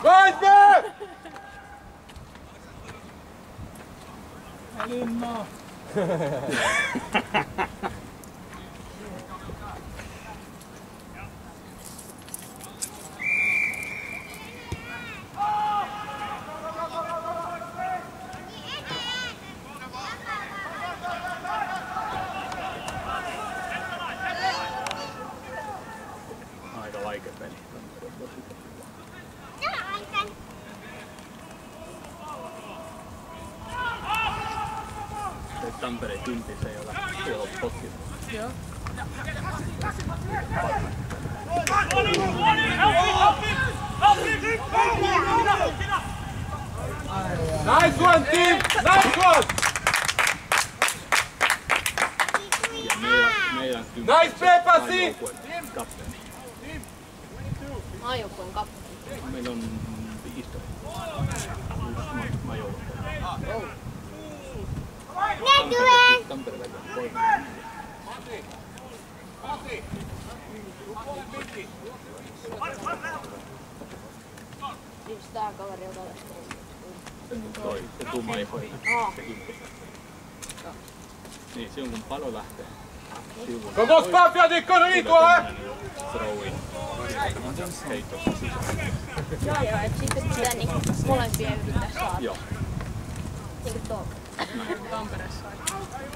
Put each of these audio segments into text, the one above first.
Kaisme! Elinno! Aika vaikea peli. Tampereen kympissä ei ole potkilla. Joo. Nice one, team! Nice one! Ja meidän Nice play, Pasi! kapteeni. Maajoukkueen kapteeni. Meillä on 15. Maajoukkueen. Tampere vetää poika. Yksi tää kaveri, joka Toi, se tumma ihoi. Se kympi. Niin, silloin kun palo lähtee. Commence pas à faire des conneries, toi, hein! Throw-in. Heitto sisään. Joo, et sitten pitää niinku molempia yrittää saada. Joo. Niinku tuolla. Tampereessa.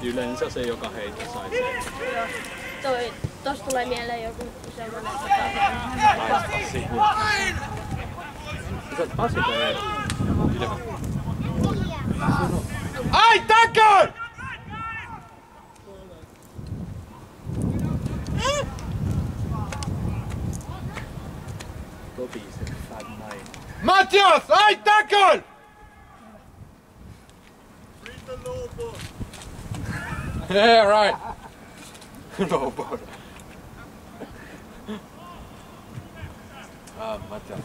Yleensä se, joka heitto sai sen. Tosta tulee mieleen joku semmonen, Pasi. Sä oot Pasi tai Eero? Ai, tackle! Totisen fat nainen. Mathias, ai, tackle! Yeah, right. Low board. Mathias.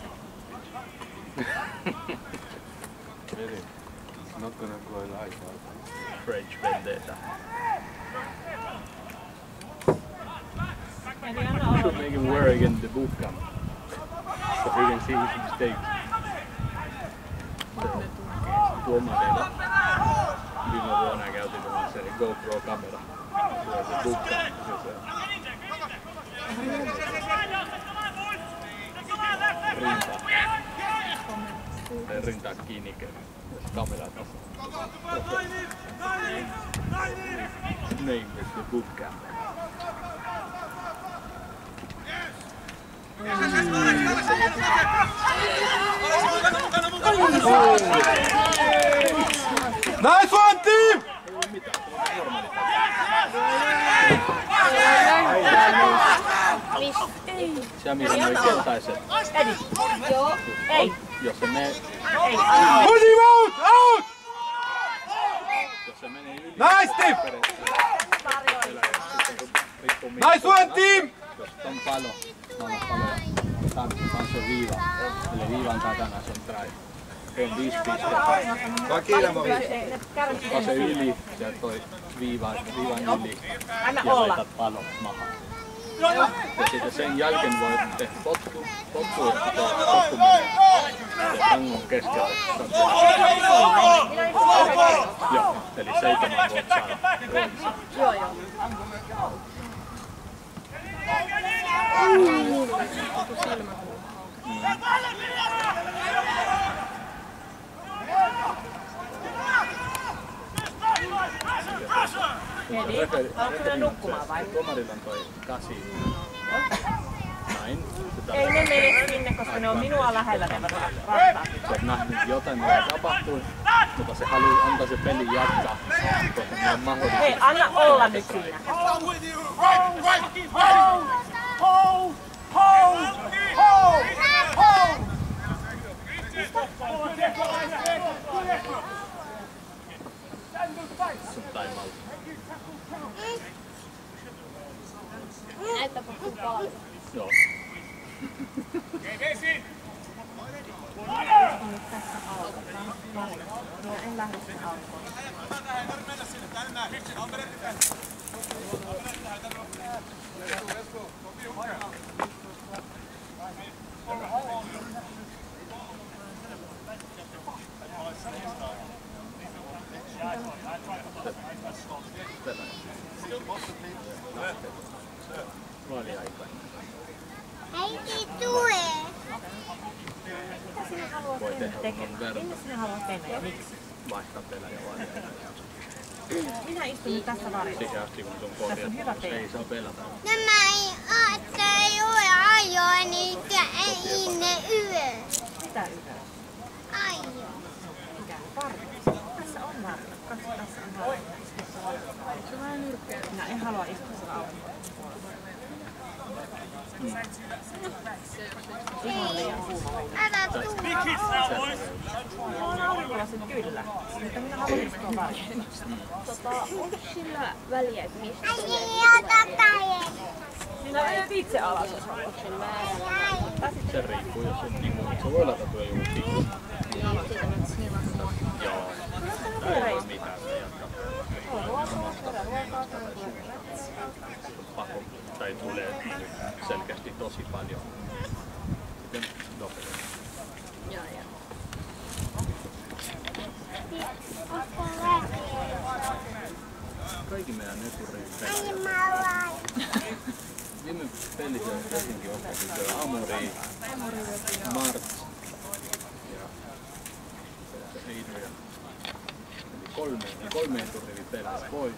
Really? It's not gonna go like that. French vendetta. You should make him wear again the boot camp. So he can see his mistakes. Tuomareilla viime vuonna käytiin tämmöisen GoPro-kamera. Tulee se boot camp. Rintaa kiinni, jos kamera tasaa. Name is the boot camp. Nice one, team! Jamil on oikeantaisen. Joo, ei. Jos se menee... Put him out! Out! Jos se menee yli... Nice, team! Nice one, team! Jos on palo, saan se viiva. Eli viivan takana sen drive. Se on 5 pistettä. Vakina, Mori. Ota se yli ja toi viivan yli. Ja laitat palon mahaan. Ja sitten sen jälkeen voi tehdä potku ja sitten potku menee. Ja tangon keskellä. Joo, eli 7 voit saada roolissa. Joo, joo. Haluatko nukkumaan vai? Tuomarilla on toi 8. Näin. Ei ne mene sinne, koska ne on minua lähellä ne rattaat. Sä oot nähnyt jotain, mitä tapahtui, mutta se haluaa antaa se peli jatkaa, koska ne on mahdollista. Hei, anna olla nyt siinä. Sun timeout. Näin tapahtuu paljon. Joo. En lähde sen alkoon. voi tehdä mun verran. Minne sinä haluat mennä ja miksi? Vaihtaa pelaaja vaan. Minä istun nyt tässä varjossa. Siihen asti kun sun korjat, ei saa pelata. Nämä ei ole ajoa, niitä ei ne yö. Mitä ylös? Ajo. Mikä varjo? Tässä on varjo. Katso, tässä on varjo. Se on vähän nyrkkeä. Minä en halua istua siellä aurinkolla. Ihan liian kuuma. Älä tulla. Mulla on aurinkolasit kyllä. Mutta minä haluan istua varjolla. Onko sillä väliä, että mistä tulee? Ei ota tajen. Sinä menet itse alas, jos haluat. Onko sen määrällä? Se riippuu, jos on niinku, se voi latatua joku tikku. Niin, siitä mä Joo. Tää ei oo mitään, se jatkaa. Pakko, tai tulee selkeästi tosi paljon. Sitten nopeasti. Joo. Kaikki meidän neturit Ai mä vaan. viime pelissä Helsinki ottasi se Amori, Marts ja se Adrian. Eli kolmeen turriin peläs pois.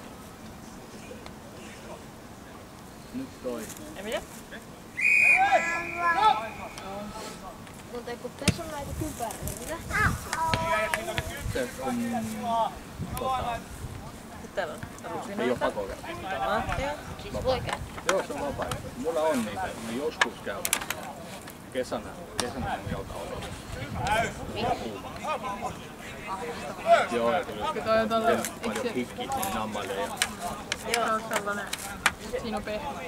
Nyt toi. Emilia? Mutta kun tässä on näitä kypäriä, mitä? Se on Täällä on ei oo pakolla. Siis voi käyttää. Joo, se on vapaa. Mulla on niitä. Mä joskus käyn kesällä mun kautta odotus. Joo, ja tuli paljon hikkiä sinne nammalle. Se on sellainen, siinä on pehmeä.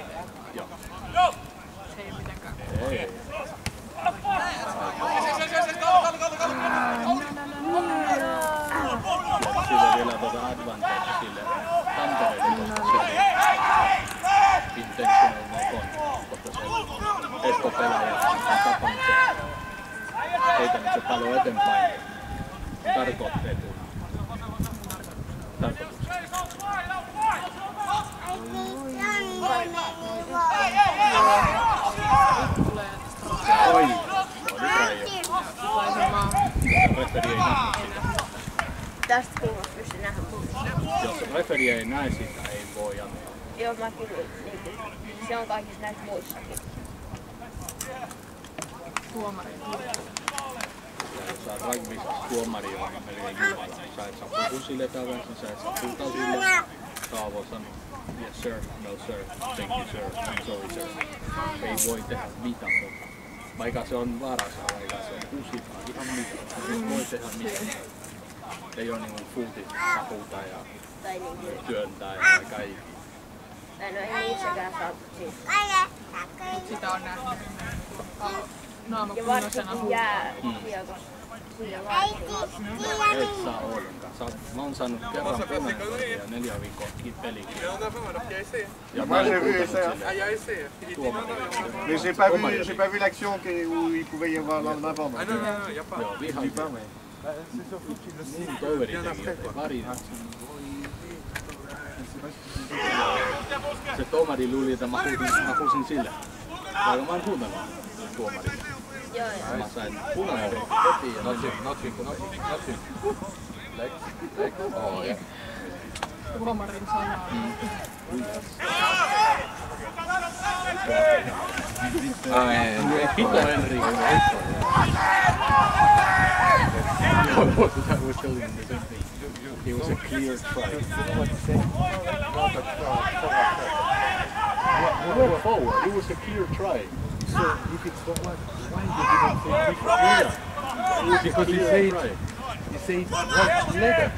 Joo. Se ei ole mitenkään. Ei. Ja sillä vielä advantage sille Tampereelle, koska se oli intentional knock-on, koska se Esko-pelaaja on tapannut se, heitänyt se palo eteenpäin tarkoitetun tarkoituksen. Oi! Oli räjä. Referi ei nähnyt sitä. Tästä kulmasta pystyn nähdä muuta. Jos referi ei näe sitä, ei voi antaa. Joo, mä kyllä. Niin, se on kaikissa näissä muissakin. Tuomarin. Ja jos sä rugbyssa tuomari on melkein jumala, sä et saa puhua sille takaisin, sä et saa puhuta sille. Saa voi sanoa, yes sir, no sir, thank you sir, I'm sorry sir. Ei voi tehdä mitään muuta. Vaikka se on varassa, vaikka se on kusipaa, ihan mitään. Ei voi tehdä mitään. Ei oo niinku fuutit taputa ja Tai niin, työntää ja kaikki. tai no ei niissäkään saa siis. Sitä on nähnyt. Naama Ja kunnoisena. varsinkin jääkiekossa. Siinä varsinkin. Et saa ollenkaan. Mä oon saanut kerran punaisen ja 4 viikkoa pelikirjaa. Ja mä en puhutanut sille tuomarille. Mais j'ai pas vu l'action où il pouvait y avoir l'avant. Ah non, non, non, y a pas. Joo, vihan. Mun toveri teki, ettei varina. Se tuomari luuli, että mä huusin sille. Vaikka mä oon huutanut tuomarille. Joo, joo. Mä sain punaisen heti ja Nothing. Legs. Oh, yeah. Tuomarin sanaa. Hito Henrik. I was telling him the same thing. It was a clear try. We were forward. It was a clear try. So if it's not like, why did you say clear? It was a Because he clear said, try. he said right leg.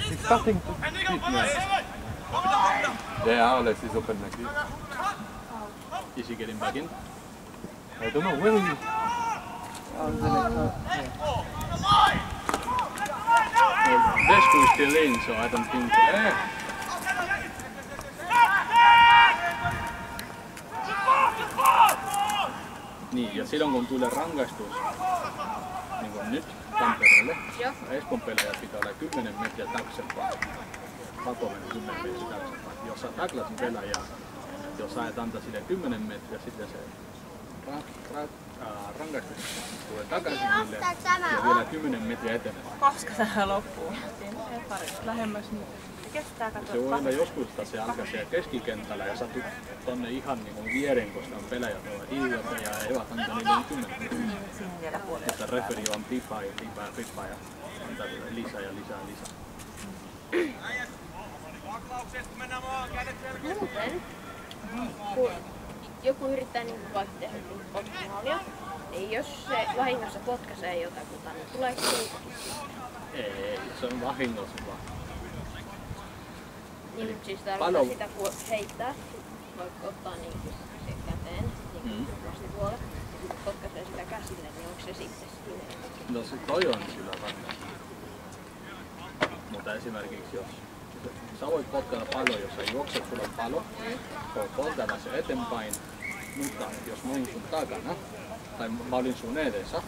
He's starting to fit now. Yeah, Alex is open like this. Is he getting back in? I don't know, where is he? Well, Vesku is still in, so I don't think... Niin, ja silloin kun tulee rangaistus, niin kuin nyt Tampereelle, Espoon pelaajat pitää olla 10 metriä taaksepäin. Pakollinen 10 metriä taaksepäin. Jos sä taklat sen pelaajan, jos sä et antaa sille 10 metriä, sitten se rangaistus tulee takaisin niille ja vielä 10 metriä eteenpäin. Koska tää loppuu? Lähemmäs niitä. Kestää Se katsoa. voi olla joskus, että se alkaa siellä keskikentällä ja satut tonne ihan niinku viereen, koska on pelejä tuolla hiililtä ja eivät antaa niille 10 metriä. Siellä puolella. Mutta referi vaan pipaa ja antaa lisää ja lisää. Muuten, kun joku yrittää niin vaikka tehdä potkumaalia, niin jos se vahingossa potkaisee jotakuta, niin tuleeko siitäkin? Ei, se on vahingossa vaan. Niin, mutta siis tarkoittaa sitä, kun heittää, vaikka ottaa niin sen käteen, niin vastipuolelle, ja kun potkaisee sitä käsille, niin onko se sitten siinä? No se toi on kyllä varmaan. Mutta esimerkiksi jos sä voit potkata pallon, jos sä juokset, sulla on palo, voit potkata se eteenpäin, mutta jos mä olin sun takana, tai mä olin sun edessä,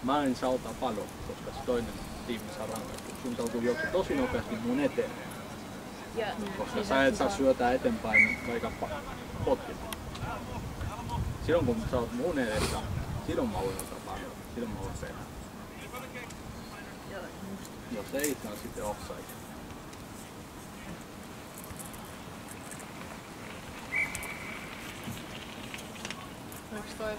mä en saa ottaa paloa, koska se toinen tiimi saa rangaistua. Sun täytyy juoksia tosi nopeasti mun eteen, koska sä et saa syötää eteenpäin vaikka potkita. Silloin kun sä oot mun edessä, silloin mä voin ottaa paloa, silloin mä voin perään. Jos ei, se on sitten offside. Oliko toi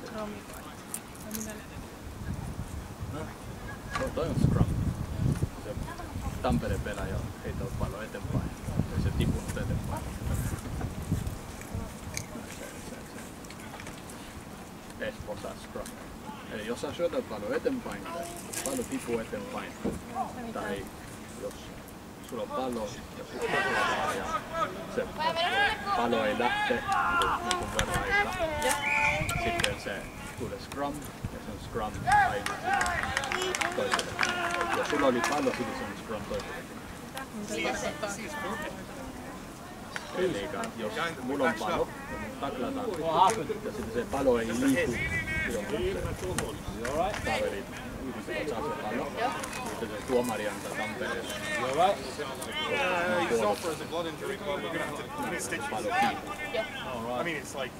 Scrummi vai minä? No, toi on scrum. Se Tampereen pelaaja heittää pallon eteenpäin ja se tippunut eteenpäin. Espoossa scrum. Eli jos sä syötät pallon eteenpäin tai pallo tippuu eteenpäin tai jos sulla on pallo ja sitten ja se pallo ei lähte jonkun verran ei lähte. Sitten se tulee scrum ja se on scrum aina toiselle. Jos sulla oli pallo, sitten se on scrum toiselle. Eli jos mulla on palo ja mun taklataan ja sitten se palo ei liiku jonkun se kaveri yrittävät saa se palo, sitten se tuomari antaa Tampereelle. He's off for a blood injury, but we're going to have to stitch Palo his kiinni. I mean, it's like...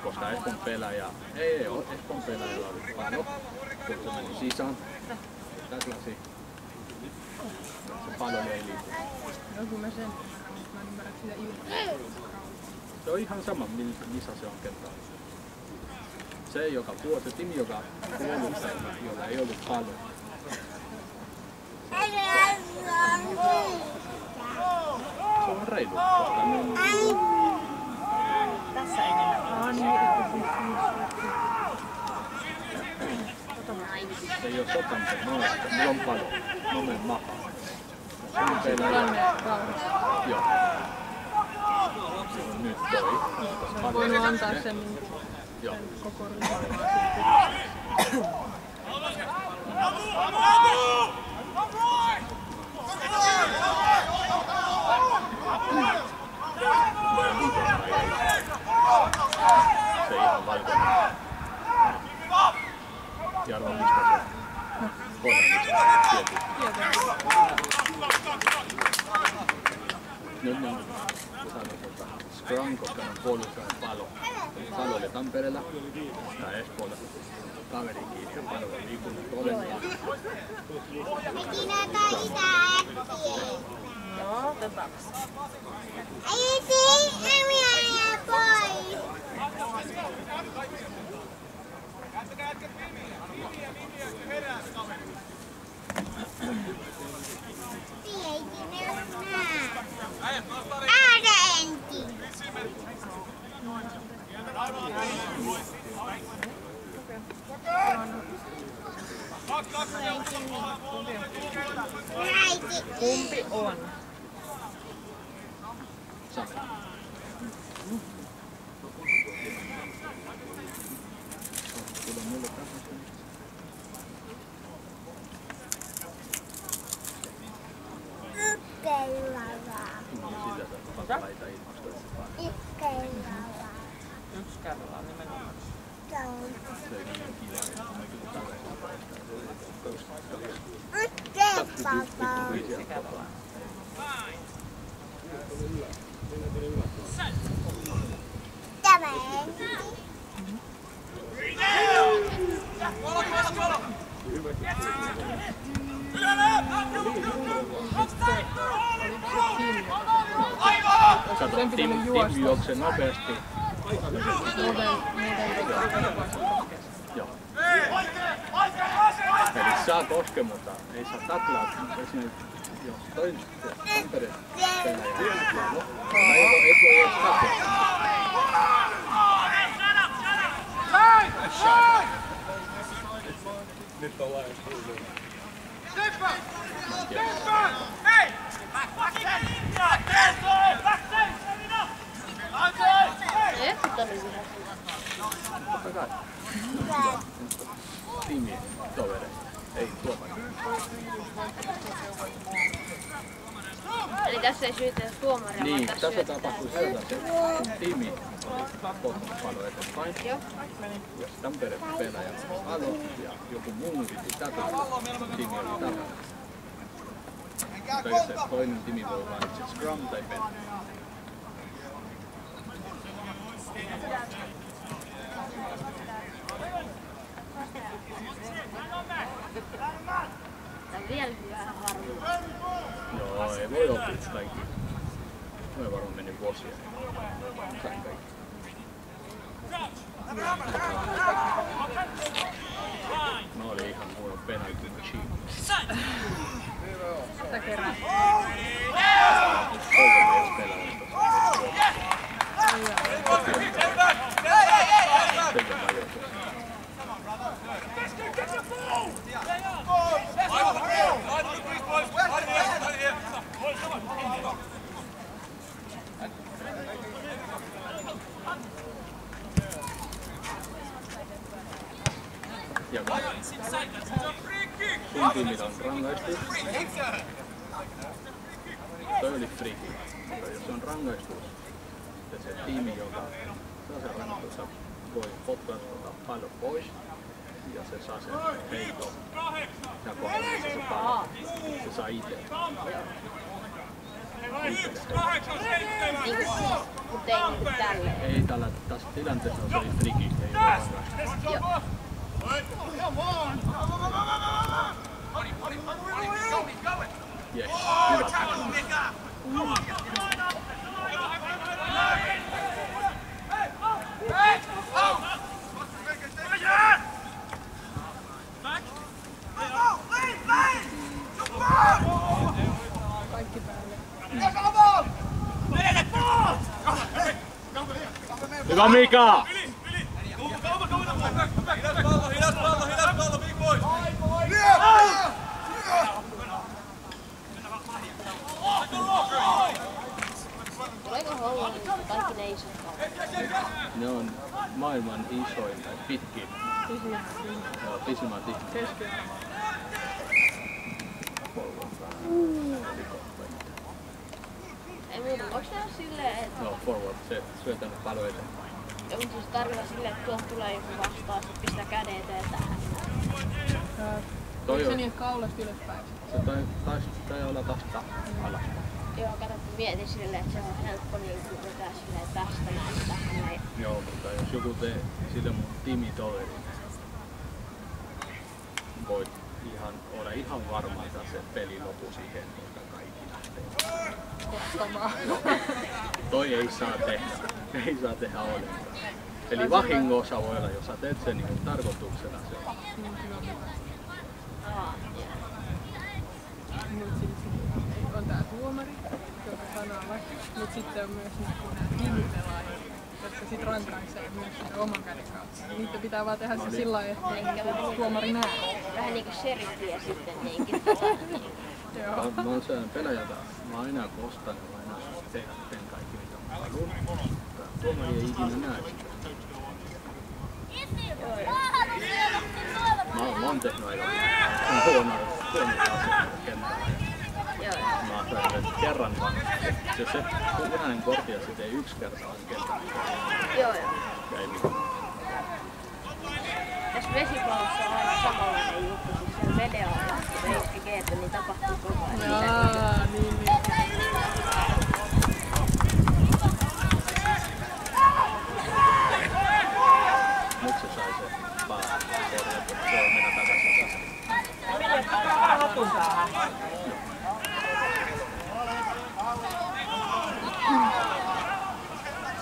Koska Espoon pelaaja, ei ole Espoon pelaajalla oli palo, kun se meni sisään, taklasi, se palo ei liiku. Joku mä sen, mä en ymmärrä sitä ilman. Se on ihan sama, missä se on kentällä. Se tiimi, joka puolustaa, jolla ei ollut palo. Se on reilu, koska ne on... Tässä ei mennä. Se ei ole sotamisen maasta, mulla on palo. Mä menen mahaan. Se on pelaaja. Joo. Nyt toi. Olis voinut antaa sen niin Joo. koko ryhmän. Se ihan valkoinen. Jaro, mistä se on? Tietysti. Nyt ne on scrum, koska ne on puolustajan palo. Palo oli Tampereella ja Espoolla. Kaveri kiinni ja palo on liikunut ollenkaan. Minä taitaa äkkiä. No, otetaanpas. Äiti, minä jää pois. Kumpi on? Sami. Tule mulle takaisin. Sillä sä laita ilmastoissa. Yksi kerrallaan nimenomaan. Se ei niin kiva, että me kyllä tällä tapaa. Kato, Tim juoksee nopeasti. Joo. Eli saa koske, mutta ei saa taklaa. Esimerkiksi jos toinen Tampere pelaaja taklaa, et voi edes taklaa. Nyt on laajas kuuluu. Totta kai. Tiimien tovereita. Ei tuomari. Eli tässä ei syytetä tuomaria, Niin, vaan tässä tapahtui sellainen, kun tiimi oli pottunut paljon eteenpäin. Joo. Jos Tampere pelaaja aloitti ja joku muu piti taklata, tiimi oli takana. Tai se toinen tiimi voi valita scrum tai penalty. Tää on vielä vähän harvaa. Joo, ei voi oppia kaikki. Voi varmaan meni vuosia. Sain kaikki. No oli ihan huono penalty machine. Sitä kerran. Toivon myös pelaajasta. Sekä paljon. Ja sun tiimillä on rangaistus. Toi oli free kick. Jos on rangaistus, ja se tiimi, joka saa sen rangaistusta, voi ottaa pallon pois. Ja se saa sen heiton. Ja kohdalla se pallon. Se saa itse. Mutta ei niinku tälleen. Ei tällä tässä tilanteessa se oli free kick, ei ole rangaistus. Joo. Yes, hyvä. Kaikki päälle. Hyvä Mika! Tuleeko Hollannista kaikki ne isot kaupat? Ne on maailman isoin tai pitkin. Pisimmät ihmiset. Keskellä. Ei muuta, onks nää silleen, että... No, forward, se syö tänne paljon eteenpäin. Ja mutta siis tarkoittaa silleen, että tuolta tulee joku vastaan, sit pistää käden eteen tähän. Toi Se on, niin, että kaulasta ylöspäin. se tai olla taas alaspäin. Joo, kato, kun mietin silleen, että se on helppo niin vetää silleen tästä näin tähän näin. Joo, mutta jos joku tee sille mun tiimitoveri, voit olla ihan varma, että se peli lopu siihen, koska kaikki lähtee. Kohtamaan. Toi ei saa tehdä. Ei saa tehdä ollenkaan. Eli vahingossa voi olla, jos sä teet sen niin tarkoituksena se on. Mut sit on tää tuomari, joka sanoo vaikka. Mut sitten on myös nää tiimipelaajat, jotka sit rankaisee myös sitä oman käden kautta. Niitä pitää vaan tehdä se sillä lailla, että tuomari näe. Vähän niinku seriffiä sitten niinkin. Joo. Mä oon sellainen pelaaja, jota mä aina kostan ja mä aina teen kaikki mitä mä haluan. Tuomari ei ikinä näe sitä. Mä oon tehnyt aika huonoja asioita kentällä. Mä oon tehnyt kerran vaan. Jos se punainen kortti ja sit ei yksi kerta on kentällä. Joo. Ja ei mitään. Tässä vesipallossa on aika samanlainen juttu, siis siellä veden alla, kun ei keertä, niin tapahtuu koko ajan. Jaa, niin. Nyt se sai se pala korjattu, se on mennä takaisin sisään. Mene hatun päähän.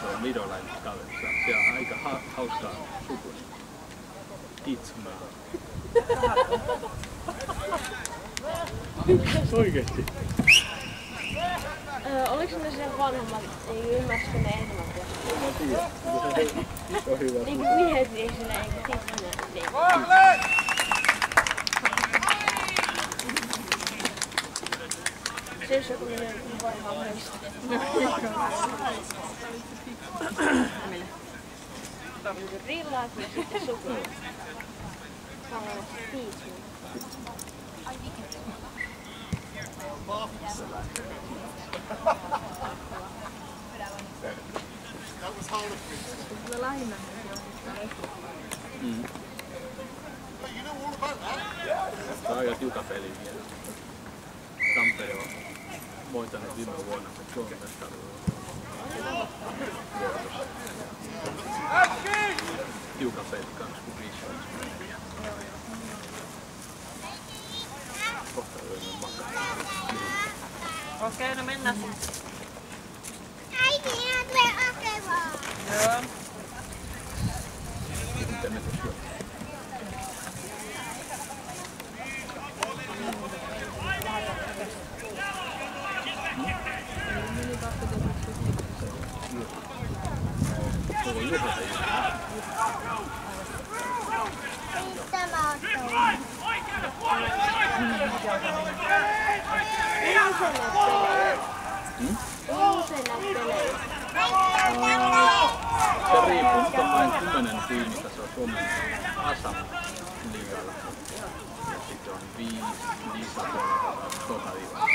Se on virolainen kaveri, se on aika hauskaa sukuista. Kitsmaa. Oikeesti? Oliko ne sen vanhemmat, niin ymmärsikö ne enemmän tuosta? Mä tiedän. Se on hyvä. Niin kuin miehet niin sinne, eikä sitten ne. Se on kun ne varmaan muistaa. Rillaat ja sitten sukuun. Tällainen piitsi. Kyllä lähinnä Tämä on aika tiuka peli vielä. Tampere on voittanut viime vuonna Suomen mestaruuden. Tiuka peli, 25. Kohta yöinen makaa. Okei, no mennään sitten. Äiti, minä tulen hakemaan. Joo. Sitten me syö. Se on Juha se Tämä on toinen. Se riippuu, nyt on vain 10 tiimistä, se on Suomen ASAM-liigalla. Ja sitten on 5 sotaliigalla.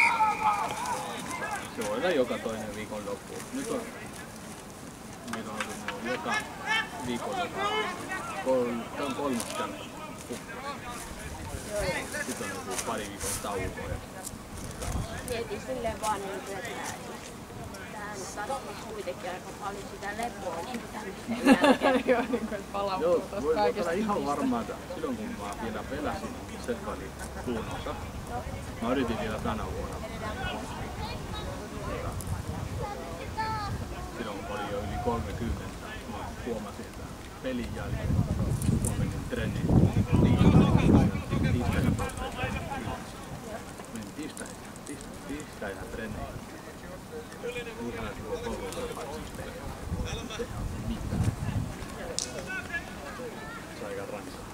Se voi olla joka toinen viikonloppu. Nyt on, meillä on ollut joka viikonloppu. Tämä on 3. kerta puhtaasti. Sitten on joku pari viikon taukoja. Mietin silleen vaan, että tähän tarvitsisi kuitenkin aika paljon sitä lepoa, niin tämmöistä. Joo, niin kuin palautuu Joo, tuosta voi kaikesta. olla ihan varmaa, että silloin kun mä vielä pelasin Setkalin Kuunossa, mä yritin vielä tänä vuonna. Silloin kun oli jo yli 30, mä huomasin, että pelin jälkeen mä menin treeniin tiistaina tiistaina treeniin. Ihan tuo koulutuspaikasta tehdä mitään. Se on aika rankkaa.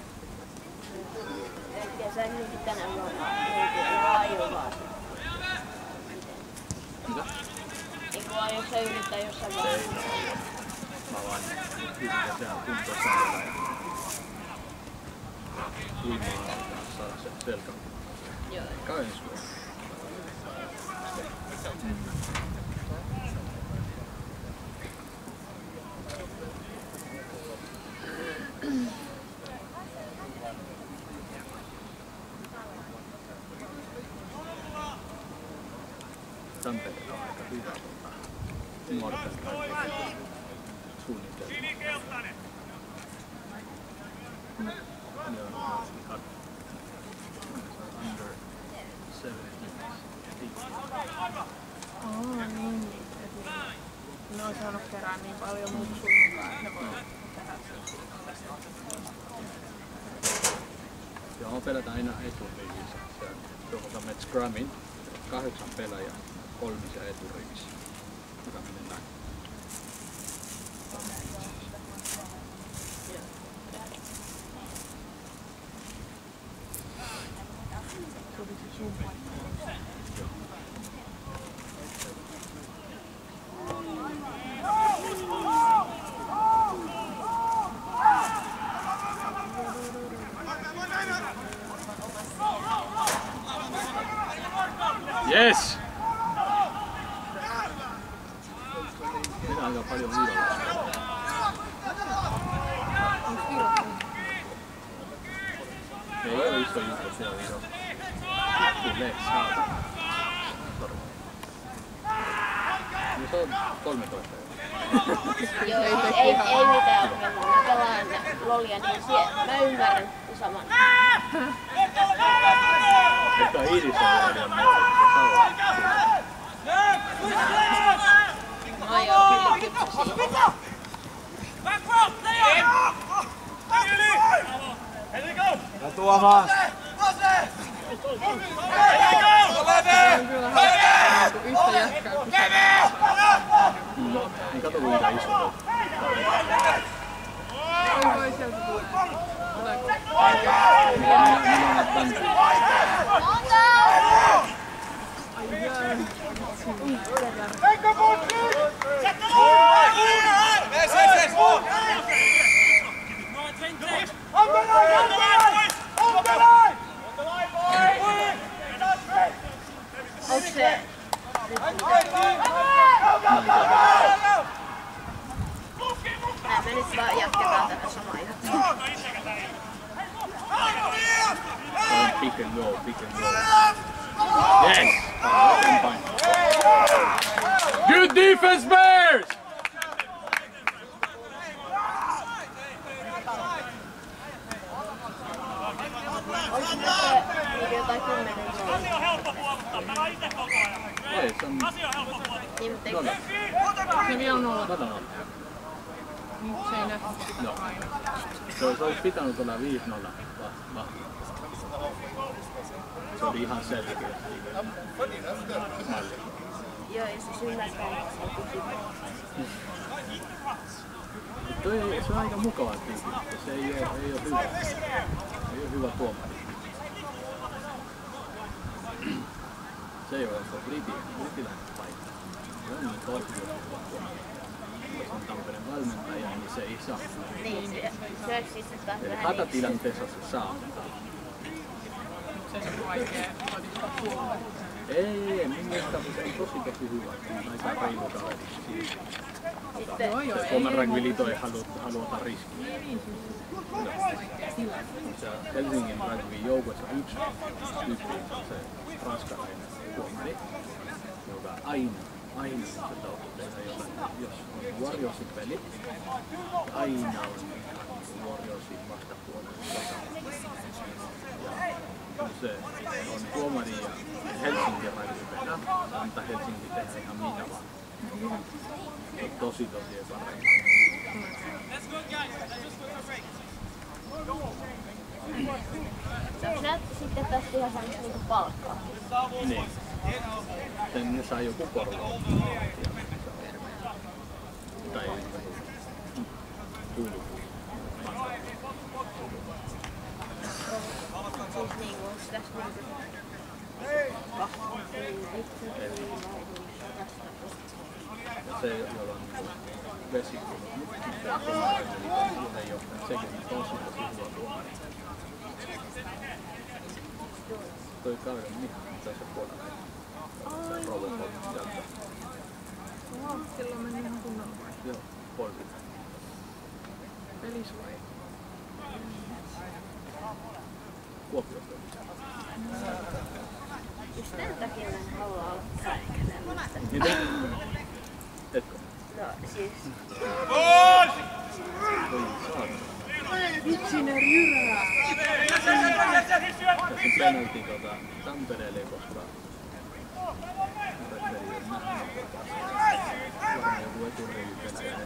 Kesän nyt tänä vuonna löytyy Ajovaa. Mitä? Niin kuin aiot sä yrittää jossain vaiheessa? Ei, mä vaan yritän tehdä kuntosalilla ja uimaan kanssa saada sen selkän. Joo. Ehkä ensi vuonna. Tampereella on aika hyvä nuorten kaikki suunnitelma. Ne on ihan under 17. Niin. Ne on saanut kerää niin paljon muksuunkaan, että ne voi tehdä Ja on pelata aina eturivissä. Tuolta menet scrumin, 8 pelaajaa, 3 eturivissä. Joka menee näin. Yes! Minä aika paljon virallista. Ei ole iso juttu, se on iso. Tulee saada. No se on 13. Joo, ei mitään ongelmaa. Mä pelaan lolia, niin mä ymmärrän saman. Mutta Iris on liian nuori, No joo, kyllä kypsä siihen. Ja Tuomas! On kyllä hauskaa yhtä jätkää kuin niin kato kuinka iso on. voi sieltä tulee. Tuleeko? Minä on tänne. Ai jää. Onko se... Me nyt vaan jatketaan tätä samaa juttua. Pick and roll, pick and roll. Yes! Good defense, Bears! Onko näitä jotain 10 Ei, se on... niin, mutta eikö... Se vielä on olla. Kato. Nyt se ei nähty sitä Joo. aina. Se olisi pitänyt olla 5-0 vahva. Se oli ihan selkeä. Malli. Joo, ja siis ymmärtää, että se on kysyä. Se on aika mukava tyyppi, mutta se ei ole hyvä. Ei ole hyvä tuomari. Se ei ole se Litiläinen paikka. Se on niin toisella tuomari. Jos on Tampereen valmentaja, niin se ei saa. Niin, se olisi siis taas Eli vähän hätätilanteessa se saa. Se on vaikea todistaa puolella. Ei, minun mielestä se on tosi hyvä. Aika reilu kaveri. sitten... Se Suomen rugbyliitto ei haluta riskiä. Helsingin rugbyn joukossa yksi tyyppi on se ranskalainen tuomari, joka aina kun se tehdä jotain, jos on Warriorsin peli, aina on Warriorsin vastapuolella. Ja kun se on tuomari ja Helsingin rugby pelaa, se antaa Helsingin tehdä ihan mitä vaan. Se on tosi epäreilu. Onko nää sitten tästä ihan semmoista niinku palkkaa? Niin. Sen ne saa joku korvaus. Tai kuuluu. Siis niinku onks tässä niinku... Se, jolla on vesikulma, ei ole sekin tosi hyvä tuomari. Toi kaveri on Mikko, mitä se puolella. Se provokoi sieltä. Silloin meni ihan kunnon vai? Joo, polvi. Pelis vai? Kuopiossa. Just tän takia mä en halua olla täällä. Miten? Etkö? No siis... Oi saada. Vitsinen jyrää! Tässä on penalti Tampereelle, koska Repperi on nähnyt varmaan joku eturreivi Venäjän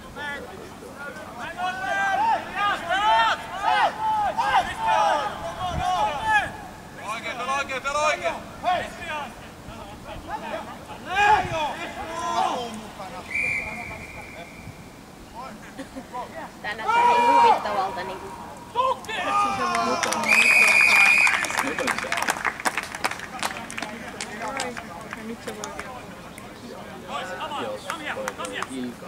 Oikein, pelaa oikein! Tää näyttää niin huvittavalta niinku... Nyt se voi vielä. Jos toi Ilka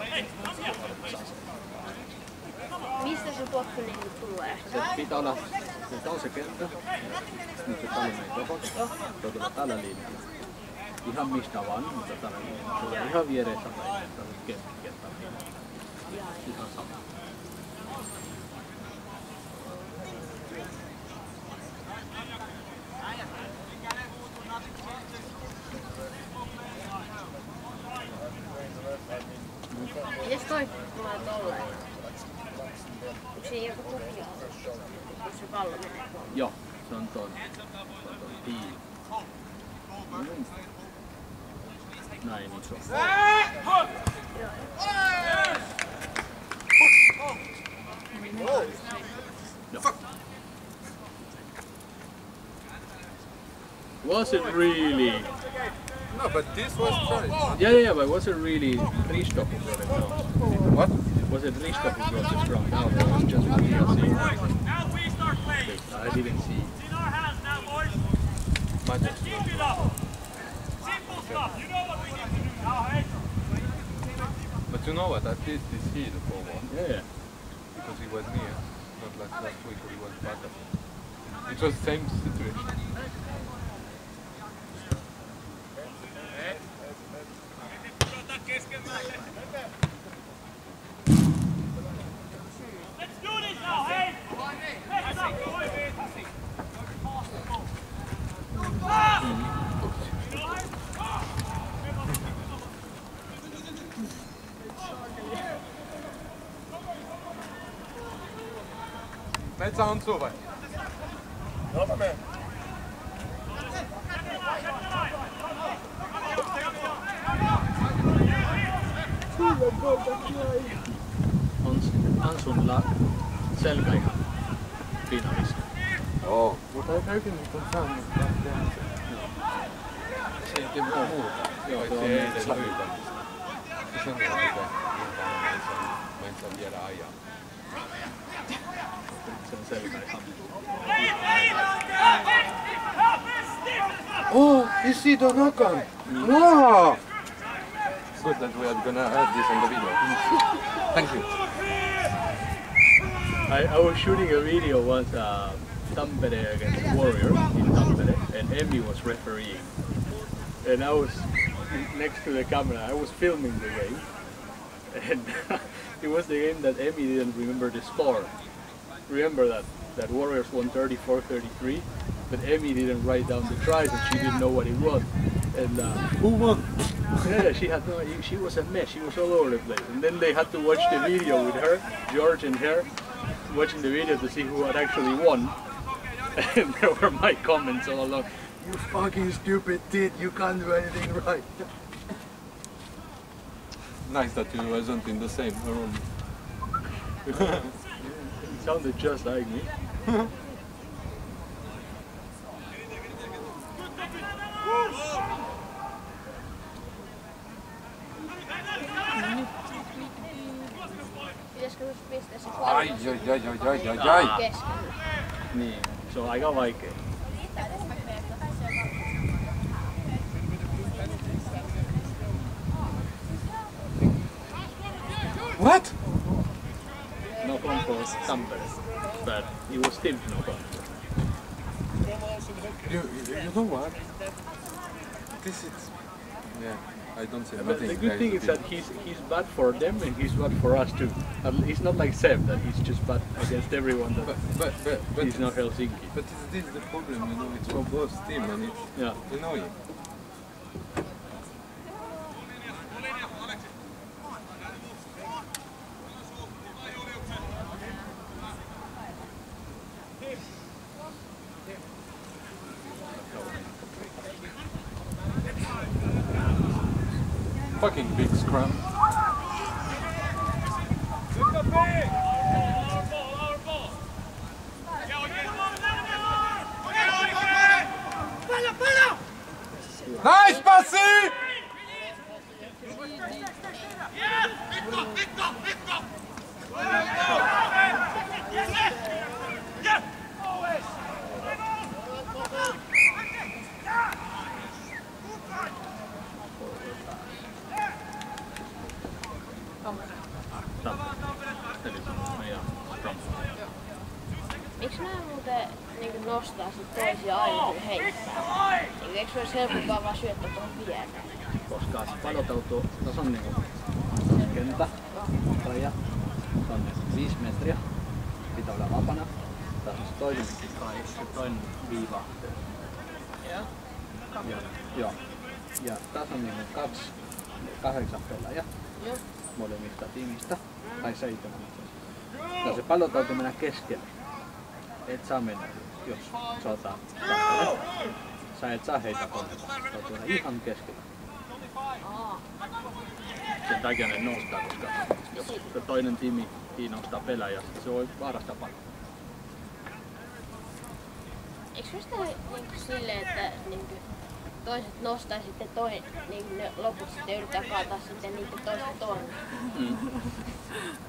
Mistä se potku niinku tulee? se pitää olla, se on se kenttä, nyt se tali meni tohon, toi tulee tällä linjalla. Ihan mistä vaan, mutta tällä linjalla. Tulee ihan viereessä tai kenttä. Ihan sama. toi tulee tolleen. Onko siinä joku tuki alla? Kun se pallo menee? Joo, se on ton tiimi. Näin iso. Was it really? No, but this was tried. Yeah, but was it really Risto who got it wrong? What? Was it Risto who got it wrong? No, it was just Mattias. I didn't see. In our hands now, boys. Let's keep it up. Simple stuff. You know what we need to do now, hey? But you know what? At least is he the forward. Yeah. Because he was near. Not like last week where he was back up. It was the same situation. Let's do this now, hey? Let's up, boys. Metsä on suva. On sulla selkä ihan finaalissa. Oo. Mutta ei kaikki nyt on saanut lähteä. Se ei tee mitään muuta. Joo, se ei edes löytämistä. Se on mitä mä en saa vielä ajaa. Se on selkä ihan. Oh, you see the Nakan? Wow! Good that we are gonna add this on the video. Thank you. I was shooting a video once, Tampere against Warrior in Tampere, and Emmy was refereeing. And I was next to the camera, I was filming the game, and it was the game that Emmy didn't remember the score. Remember that Warriors won 34-33, but Emmy didn't write down the tries and she didn't know what it was. And Who won? yeah, she had no idea. She was a mess. She was all over the place. And then they had to watch the video with her, George and her, watching the video to see who had actually won. And there were my comments all along. You fucking stupid tit, you can't do anything right. Nice that you wasn't in the same room. It sounded just like me. Pitäisikö just pistää se Ai. keskellä? Niin, se on aika vaikea. What? No con for Tampere, but it was still no con. You know what? This is... Yeah, I don't say But nothing. the good thing is that he's bad for them and he's bad for us too. He's not like Seb, that he's just bad against everyone that But he's not Helsinki. But this is the problem, you know, it's for both team and it's Yeah. annoying. Fucking big scrum. Nice, Bassi! Miksi nää muuten niin nostaa sit toisia aina kun heittää? Niin, eikö se olisi helpompaa vaan syöttää tuohon viereen? Koska padotautuu, tässä on niinku kenttä, raja, se on 5 metriä, pitää olla vapaana. Tässä on se toinen kai, se toinen viiva. Joo. Ja tässä on niinku 8 pelaajaa. molemmista tiimistä, tai 7. No se pallo täytyy mennä keskelle. Et saa mennä, jos saadaan tappale. Sä et saa heitä kohdella. Täytyy mennä ihan keskelle. Sen takia ne nostaa, koska jos se toinen tiimi nostaa pelaaja, se voi vaarastaa paljon. Eikö se sitä niinku silleen, että niinku toiset nostaa ja sitten niinku ne loput sitten yrittää kaataa sitten niitä toista tornia?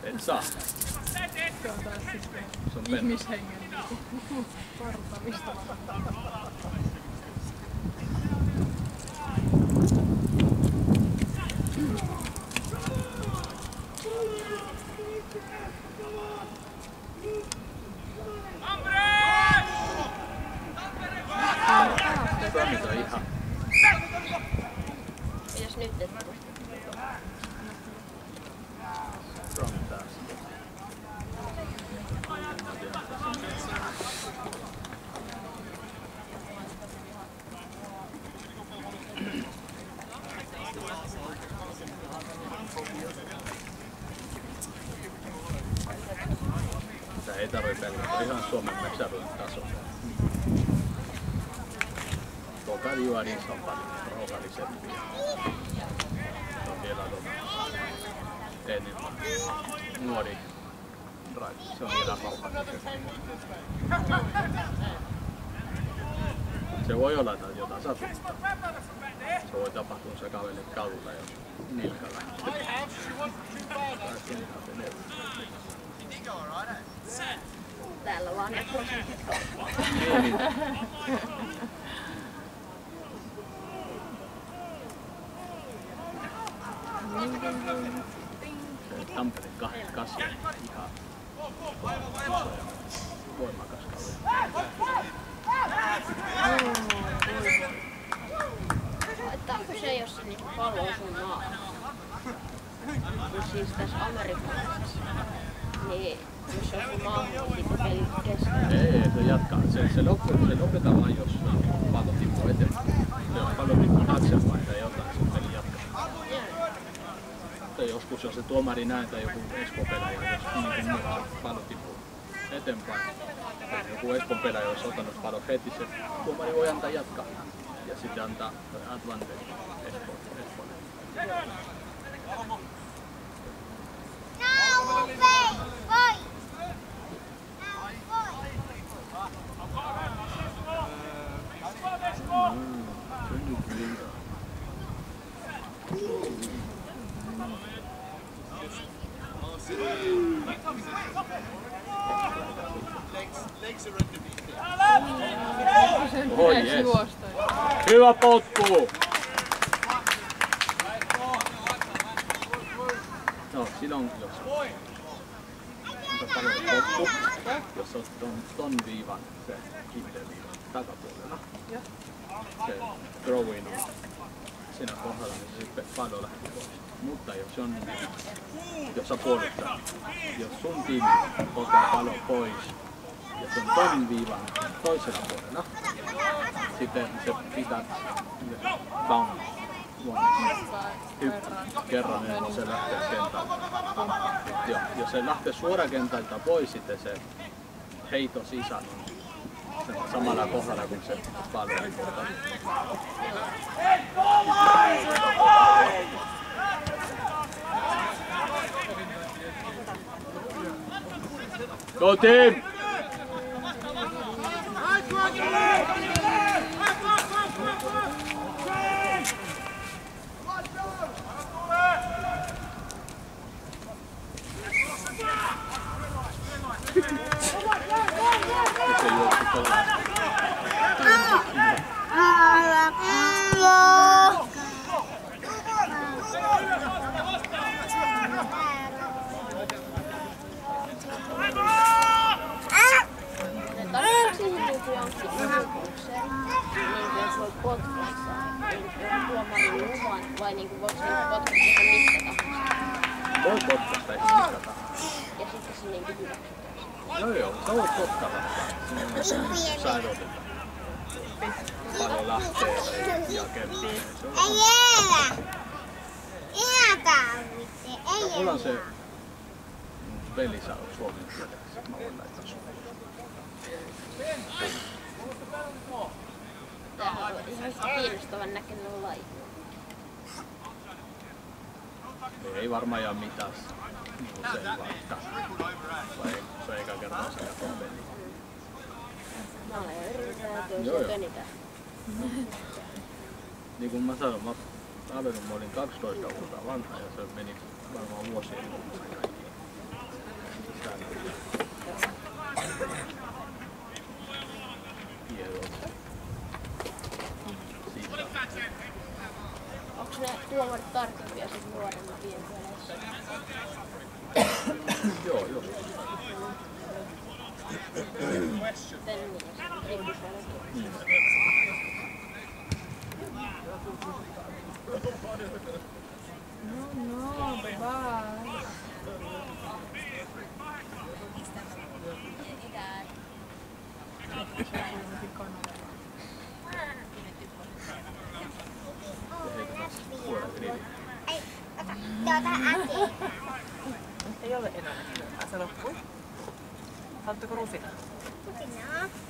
Et saa. Se on taas siis Se on ihmishengen vartamista. Suomit on ihan. Mitäs nyt et tuu? Suomi taas. Tää ei tarvitse pelkästään ihan Suomen mestaruuden tasolla. Tuolta Juarissa on paljon rauhallisempia. Se on vielä enemmän nuori drive. Se on vielä rauhallisempi. Se voi olla jotain satuttaa. Se voi tapahtua se kaverin kadulla jos nilkka lähtee. Täällä vaan ne prosentit. Tampereen 8 ihan voimakas kaveri. Haittaako se, jos se niinku pallo osuu maahan? Niin siis tässä amerikkalaisessa. Niin jos se osuu maahan, niin sitten peli keskellä. Ei, se jatkaa. Se lopetaan vaan, jos pallo tippuu eteenpäin. Jos pallo tippuu taaksepäin tai jotain, se peli jatkaa. Tai joskus, jos se tuomari näe tai joku Espoo-pelaaja, jos niin pallo tippuu eteenpäin. Joku Espoon-pelaaja olisi ottanut pallon heti, se tuomari voi antaa jatkaa. Ja sitten antaa advantage Espoolle. Oh, yes. Hyvä potku! No, silloin jos potku, jos on ton viivan, se kiinteä viivan takapuolella, se throw-in on siinä kohdalla, niin se sitten pallo lähtee pois. Mutta jos sä puolustat, jos sun tiimi ottaa pallon pois, ja se on ton viivan toisella puolella, sitten se pitää down kerran ennen kuin se lähtee kentältä. Jos se lähtee suoraan kentältä pois, sitten se heito sisään on samalla kohdalla kuin se pallo ei puolta. Go team! Vai niinku voiko se potkaista ihan mistä tahansa? Voi potkaista ihan mistä tahansa. Ja sitten se niinku hyväksytään. Joo, sä voit potkata. Sä odotetaan. Paljon lähtee ja kenttiin. Ei elä! Ihan Mulla on se peli saa suomen kielellä, mä voin laittaa suomen. Tämähän on ihan kiinnostavan näköinen laji. Ei varmaan jää mitään. Se ei vaikka. Se on eka kertaa se jakoon peli. Mä olen yrittänyt tönitä. Niin kuin mä sanoin, mä olin 12 vuotta vanha ja se meni varmaan vuosien Onko ne tuomarit tarkempia sit nuoremmat pienpeleissä? Joo. Tennissä, ripuspeleissä. No, bye. Ei ole enää. Se loppui. Haluatteko rusinaa?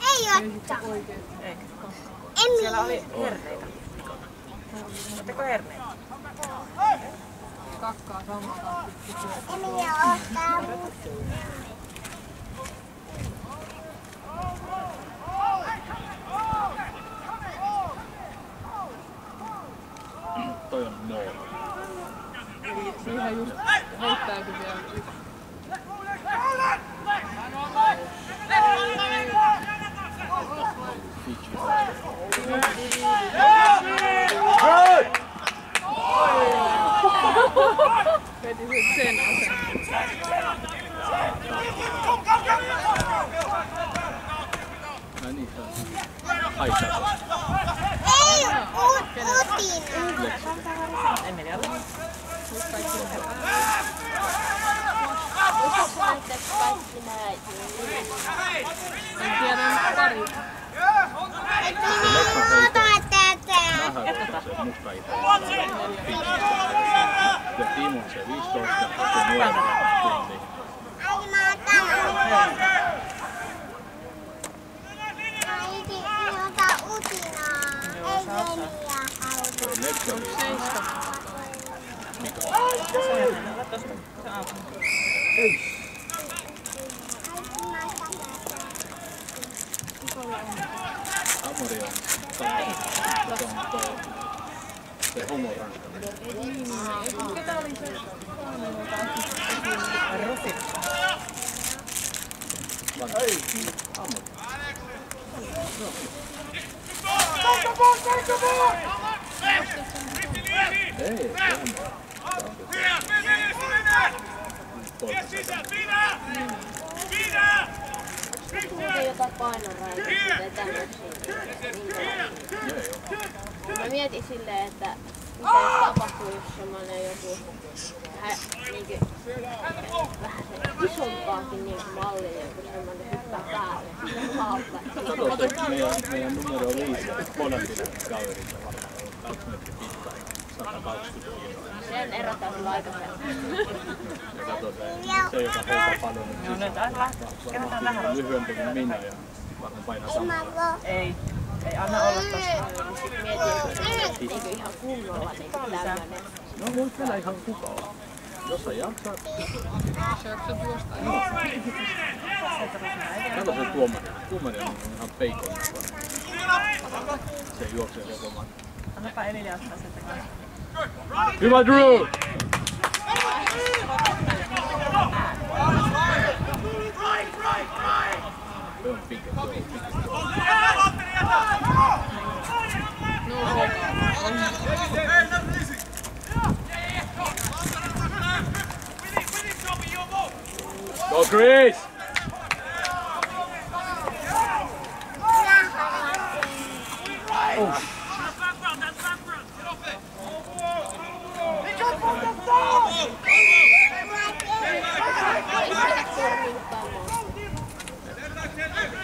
Ei otta. Ei. En Siellä oli herneitä. Otteko herneitä? Kakkaa samaa. Emilia ottaa toi on nolla. Siihen just heittääkin vielä yksi. Veti sen Mä niistä haittaa. ei utina. Emilia oli. Osaatko näyttää kaikki näitä? en tiedä pari. Ota tätä. Mähän se musta itse. Ja Timo se 15 ja nuorempi tunti. Äiti mä otan. Äiti mä otan utinaa. Ei Emilia haluta. Lepsi oli Mika. Se auto. Amori on se homoranskalainen. Ketä oli se? Rusin. Amori. Ei, Onko jotain painorajoja tai tämmöisiä? Mä mietin silleen, että mitä jos tapahtuu just semmonen joku vähän se isompaakin malli, joku semmonen hyppää päälle alta. Kato, meidän numero 5 Bonatinen kaverilla varmaan 2 metriä pitkä, 120 kiloa. Sen erotaan kyllä aika selvästi. Ja kato se joka hoitaa paljon nyt sisään. Lyhyempi kuin minä ja varmaan painaa samaa. Ei anna olla tossa. Sitten mietin, että ihan kunnolla tämmönen. No voit vielä ihan kukaan. Jos sä jaksat. Syöksä tuosta? Kato se tuomari. Tuomari on ihan peikon. Se juoksee se tuomari. Annapa Emilia ottaa sieltä kanssa. Hyvä Drew! Se on pitkä. Go Chris! Oh.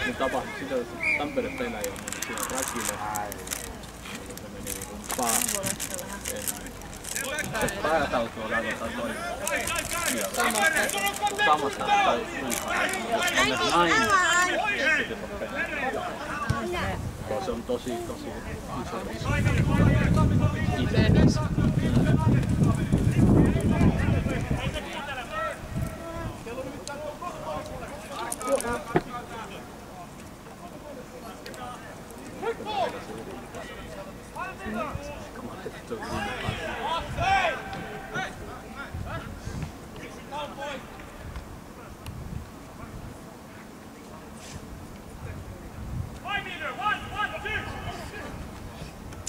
Nyt tapahtui sitä, että Tampere pelaaja meni siihen rakille. Se meni niin kuin paa. Päätautua katsotaan noin. Samasta tai näin. Se on tosi iso riski. Itse.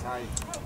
Ai.